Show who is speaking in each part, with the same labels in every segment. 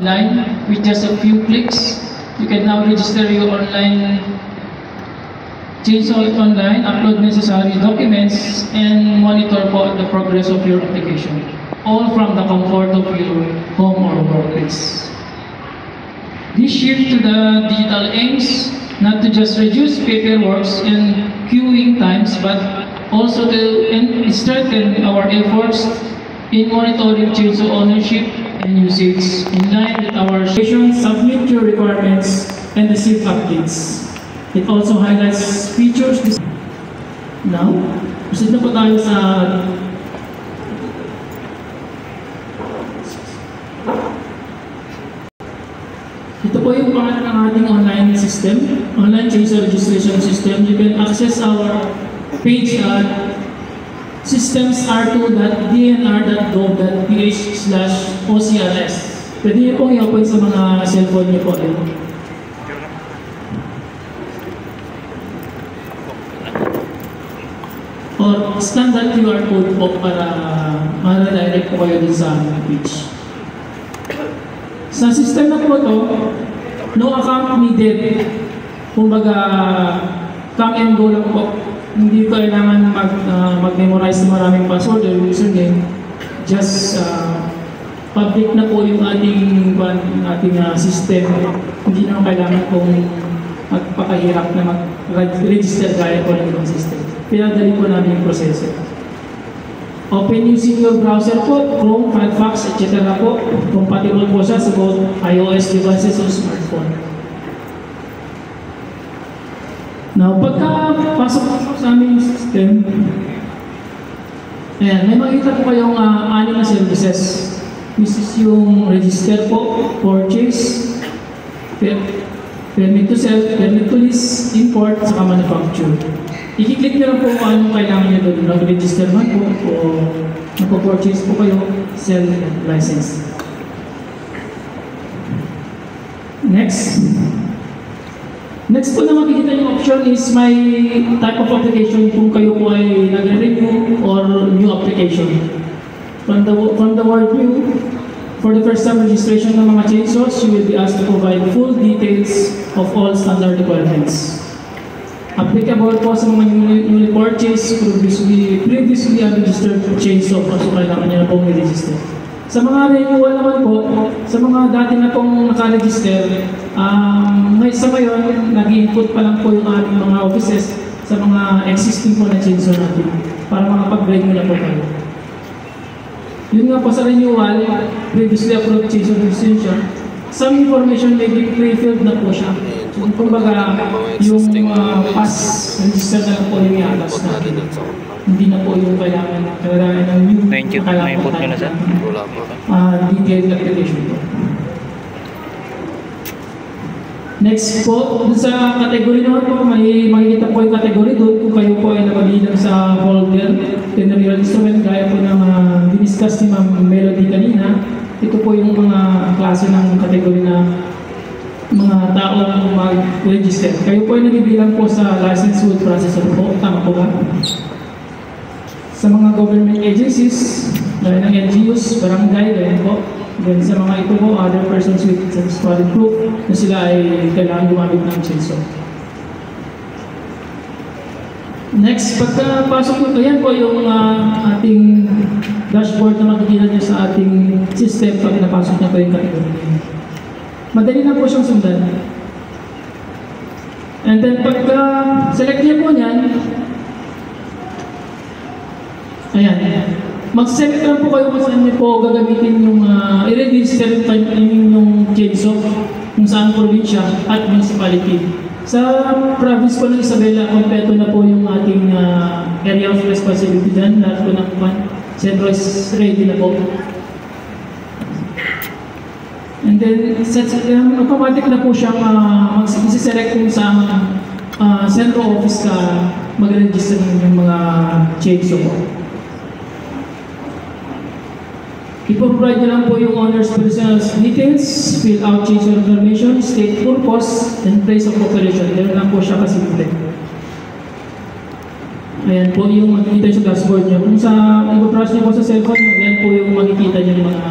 Speaker 1: online with just a few clicks. You can now register your online chainsaw online, upload necessary documents, and monitor the progress of your application, all from the comfort of your home or workplace. This shift to the digital aims not to just reduce paperwork and queuing times, but also to strengthen our efforts in monitoring chainsaw ownership and usage in line with our station. Submit your requirements and receive updates. It also highlights features. Now, proceed na po tayo sa ito po yung pangalan ng ating online system, online chainsaw registration system. You can access our page at systemsr2.dnr.gov.ph/ocrs. Pwede niyo pong i-open sa mga cellphone niyo po. Or scan that QR code po para ma-redirect po kayo din sa page. Sa system na po ito, no account needed. Kumbaga, come and go lang po. Hindi ko kailangan mag-memorize ng maraming password or username. Just public na po yung ating system. Hindi naman kailangan pong magpakahirap na mag-register gaya po ng ibang system. Pinadali po namin yung proseso. Open using your browser po, Chrome, Firefox, etc. po. Compatible po siya sa both iOS devices o smartphone. Now, pagka-pasok po sa aming system, ayan, may makikita po kayong 6 na services. This is yung register po, purchase, permit to sell, permit to list, import, saka manufacture. I-click nyo lang po kung anong kailangan nyo doon. Nag-register man po o nagpo-purchase po kayo, sell license. Next. Next po na makikita yung option is my type of application kung kayo po ay nagre-renew or new application. From the word new, for the first time registration ng mga chainsaws, you will be asked to provide full details of all standard requirements. Applicable po sa mga newly purchased, previously unregistered chainsaw po, so kailangan nyo na pong i-register. Sa mga renewal naman po, sa mga dati na pong naka-register, sa ngayon, nag-input pa lang po yung aming mga offices sa mga existing po na chainsaw natin para makapag-renew na po kayo. Yun nga po sa renewal, previously approved chainsaw registration, some information may be pre-filled na po siya. So, kumbaga, yung past register na lang po yung i-atas natin. Hindi na po yung kailangan ng new detailed application po. Next po, sa category naman po, may makikita po yung category doon kung kayo po ay nakabilang sa folder ternary instrument, gaya po ng diniscuss ni Ma'am Melody kanina. Ito po yung mga klase ng category na mga taong mag-register. Kayo po ay nabibilang po sa licensed wood processor po. Tama po ba? Sa mga government agencies, gaya ng LGUs, barangay, gaya po. Then sa mga ito po, other persons with satisfactory proof na sila ay kailangan gumamit ng chainsaw. Next, pagkapasok po, ayan po yung ating dashboard na makikita niyo sa ating system pag napasok niya po yung category. Madali na po siyang sundan. And then pagka-select niyo po niyan, ayan, mag-select lang po kayo kung saan niyo po gagamitin yung i-register yung chainsaw, kung saan probinsya at municipality. Sa province po ng Isabela, kompleto na po yung ating area of responsibility dyan. Lahat po ng sentro is ready na po. And then, automatic na po siyang mag-select kung sa central office ka mag-register ng mga chainsaw po. I-provide nyo lang po yung owner's personal details, fill out chainsaw information, state purpose, and place of operation. Meron lang po siya kasimple. Ayan po yung makikita sa dashboard nyo. Kung sa i-brush nyo po sa cellphone nyo, ayan po yung makikita nyo yung mga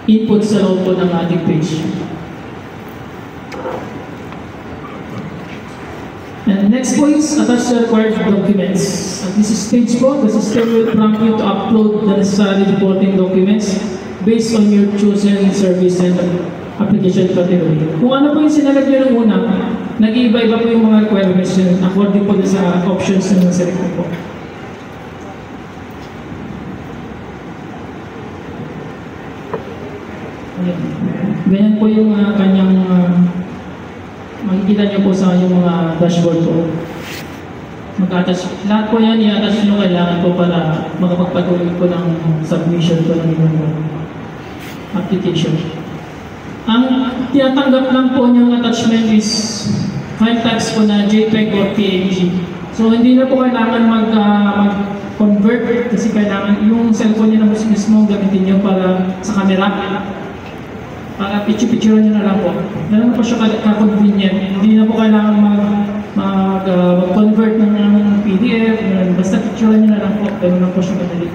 Speaker 1: input sa loob po ng ating page. And next po is attach the required documents. This is stage po. The system will prompt you to upload the necessary reporting documents based on your chosen service and application category. Kung ano po yung sinalagay nyo ng una, nag-iiba-iba po yung mga requirements yun according po sa options na select po. Ayan. Ganyan po yung kanyang makikita nyo po sa yung mga dashboard po. Mag-attach. Lahat po yan i-attach nyo kailangan po para makapagpatuloy po ng submission po ng inyong application. Ang tinatanggap lang po niyang attachment is file types po na JPEG or PNG. So hindi na po kailangan mag-convert kasi kailangan yung cellphone niyo na mismo gamitin niyo para sa camera. Para picture-picture nyo na lang po. Ganun po siya ka-convenient. Hindi na po kailangan mag-convert ng PDF. Basta picture nyo na lang po. Ganun lang po siya madali.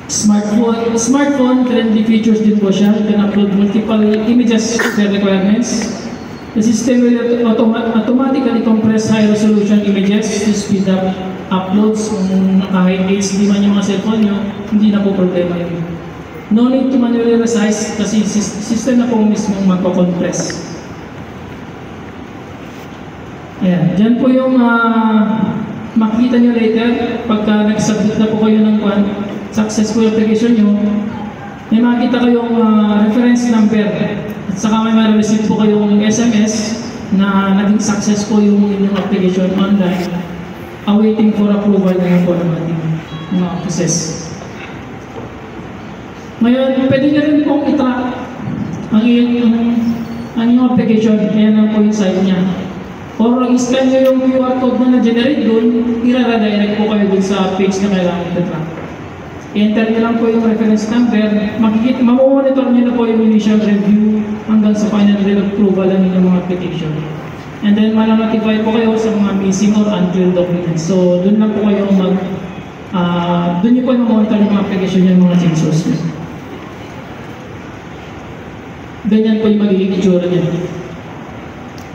Speaker 1: Smartphone, friendly features din po siya. You can upload multiple images to their requirements. The system will automatically compress high-resolution images to speed up uploads. Kung kahit HD man yung mga cellphone nyo, hindi na po problema yun. No need to manually resize kasi system na po mismo magpo-compress. Ayan, dyan po yung makikita nyo later pagka nag-submit na po kayo ng successful application nyo, may makikita kayong reference number at saka may ma-receive po kayong SMS na naging success po yung inyong application online, awaiting for approval na po ng ating mga process. Ngayon, pwede nyo rin pong i-track ang inyong application, kaya na po yung site niya. Or i-scan nyo yung QR code na na-generate doon, i-redirect po kayo dun sa page na kailangan i-track. I-enter nyo lang po yung reference number, mamonitor nyo na po yung initial review hanggang sa final approval ng inyong mga application. And then, malanotify po kayo sa mga missing or unfilled documents. So, dun lang po kayo dun nyo po yung monitor yung mga application yung mga changes. Ganyan po yung magiging itsura niya.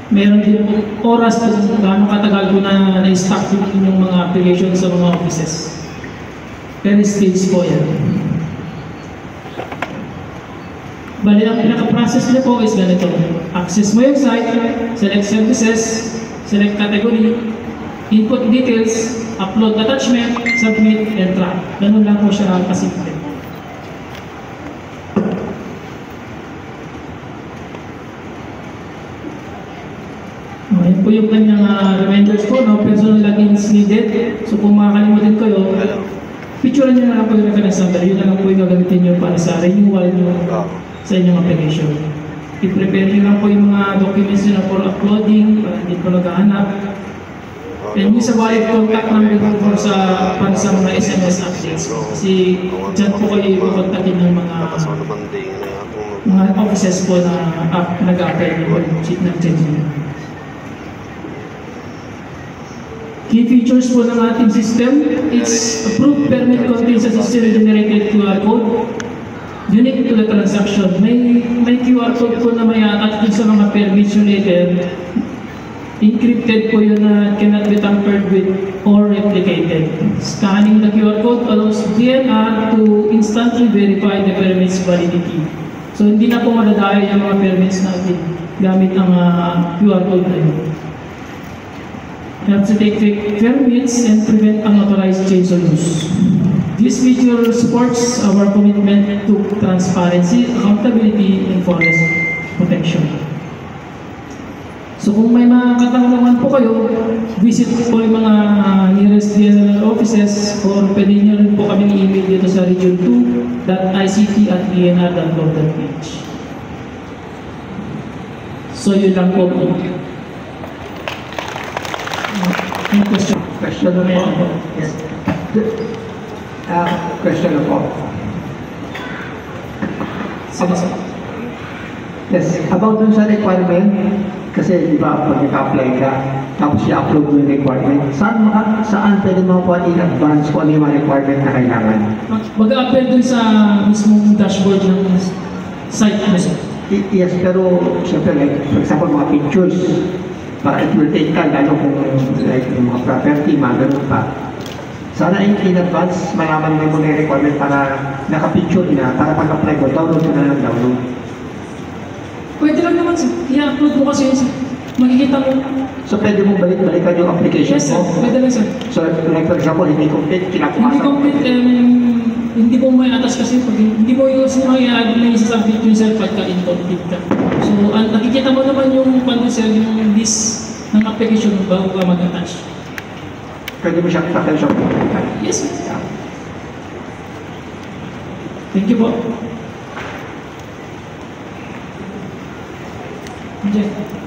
Speaker 1: Meron din po oras kung gaano katagal po na-stack yung inyong mga application sa mga offices. Pero stage po yan. Bali, ang pinaka-process niyo po is ganito. Access mo yung site, select services, select category, input details, upload attachment, submit, and track. Ganun lang po siya kasimple. Ayan po yung kanyang reminders po, no? Personal logins needed. So kung makakalimutin kayo, picturean nyo na lang po yung reference number. Yun na lang po yung gagamitin nyo para sa renewal nyo sa inyong application. I-prepare nyo lang po yung mga documents nyo na for uploading para hindi po naghahanap. And use a valid contact number po para sa mga SMS updates. Kasi dyan po kayo ipakontakin ng mga offices po na nag-apply nyo ng change nyo. Key features po ng ating system, its approved permit contains a system-generated QR code unique to the transaction. May QR code po na may attach dun sa mga permits nyo later. Encrypted po yun na cannot be tampered with or replicated. Scanning the QR code allows DNR to instantly verify the permit's validity. So hindi na po madadayo yung mga permits natin gamit ang QR code na yun. Helps to take fake permits and prevent unauthorized change of use. This feature supports our commitment to transparency, accountability, and forest protection. So kung may mga katanungan po kayo, visit po yung mga nearest DNR offices or pwede nyo rin po kami i-email dito sa region2.ict@dnr.gov.ph. So yun lang po po. Any question?
Speaker 2: Question na po. Yes. Question na po.
Speaker 1: Sige, sir.
Speaker 2: Yes. About dun sa requirement, Kasi di ba, pag naka-apply ka, tapos i-upload mo yung requirement, saan pwede makuha in advance kung ano yung mga requirement na kailangan?
Speaker 1: Mag-a-apply dun sa mismong dashboard ng site mo, sir.
Speaker 2: Yes, pero siyempre, like, for example, mga pictures, para it will take time, lalo kung like, yung mga property, mga ganun pa. Sana in advance, malaman mo muna yung requirement para naka-picture na, para pag-apply ko, download ko na lang download.
Speaker 1: Pwede lang naman, sir. I-upload mo kasi yun, sir. Makikita mo.
Speaker 2: So, pwede mong balik-balikan yung application
Speaker 1: Yes, sir.
Speaker 2: mo?
Speaker 1: Pwede lang, sir.
Speaker 2: So, like for example, hindi complete,
Speaker 1: Hindi
Speaker 2: kinabukasan.
Speaker 1: complete, hindi mo may atas kasi pag hindi mo yung i-add na isa-submit yung sir pagka incomplete ka. So, nakikita mo naman yung sir, yung list ng application bago ka mag-attach.
Speaker 2: Pwede mo siyang i-attach.
Speaker 1: Yes, sir. Thank you po. Jeff.